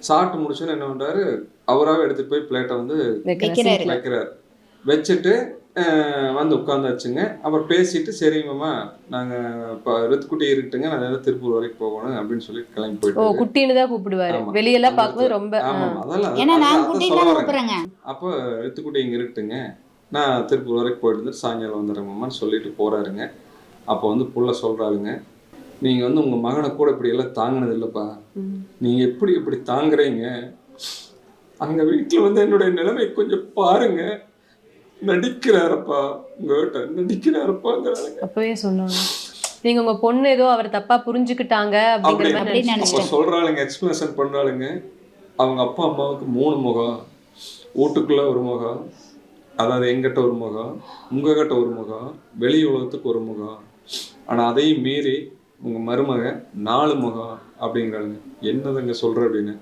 சாப்பிட்டு முடிச்சோன்னு என்ன பண்றாரு, அவராவே எடுத்துட்டு போய் பிளேட்டை வந்து வைக்கிறாரு. வைக்கிறாரு. வச்சுட்டு வந்து உட்காந்தாச்சுங்க. அப்புறம் பேசிட்டு, சரிங்கம்மா நாங்கள் இப்போ ரித்துக்குட்டி இருக்கட்டுங்க, நான் ஏதாவது திருப்பூர் வரைக்கும் போகணும் அப்படின்னு சொல்லி கிளம்பி ஓ போயிட்டாரு. குட்டின்னு தான் கூப்பிடுவாரு, ஆமா. வெளியெல்லாம் அந்த பார்க்கும்போது இடத்துல ரொம்ப ஆமாம் அதெல்லாம் ஏன்னா நான் அதான் குட்டின்னு சொல்ல தான் வரேங்க. கூப்பிடுறேங்க. அப்போ ரித்துக்குட்டி இங்கே இருக்கட்டுங்க, நான் திருப்பூர் வரைக்கும் போயிட்டு வந்துட்டு சாயங்காலம் வந்துடுறேங்கம்மான்னு சொல்லிட்டு போகிறாருங்க. அப்போ வந்து புள்ள சொல்கிறாளுங்க, நீங்கள் வந்து உங்கள் மகனை கூட இப்படி எல்லாம் தாங்கினது இல்லைப்பா, நீங்கள் எப்படி இப்படி தாங்குறீங்க, அங்கே வீட்டில் வந்து என்னுடைய நிலைமை கொஞ்சம் பாருங்க, நடிக்கிறாரப்பா உங்ககிட்ட நடிக்கிறாரப்பாங்கிறாங்க. அப்பவே சொன்னாங்க நீங்க உங்க பொண்ணு ஏதோ அவர் தப்பா புரிஞ்சுக்கிட்டாங்க அப்படிங்கிற மாதிரி அப்படி நினைச்சிட்டீங்க. அப்போ நினைச்சிட்டேன். சொல்கிறாளுங்க, எக்ஸ்பிளேஷன் பண்ணுறாளுங்க, அவங்க அப்பா அம்மாவுக்கு 3 முகம், வீட்டுக்குள்ளே ஒரு முகம், அதாவது எங்கிட்ட ஒரு முகம், உங்ககிட்ட ஒரு முகம், வெளி உலகத்துக்கு ஒரு முகம், ஆனால் அதையும் மீறி உங்கள் மருமக 4 முகம் அப்படிங்கிறாளுங்க. என்னதுங்க சொல்கிற அப்படின்னு.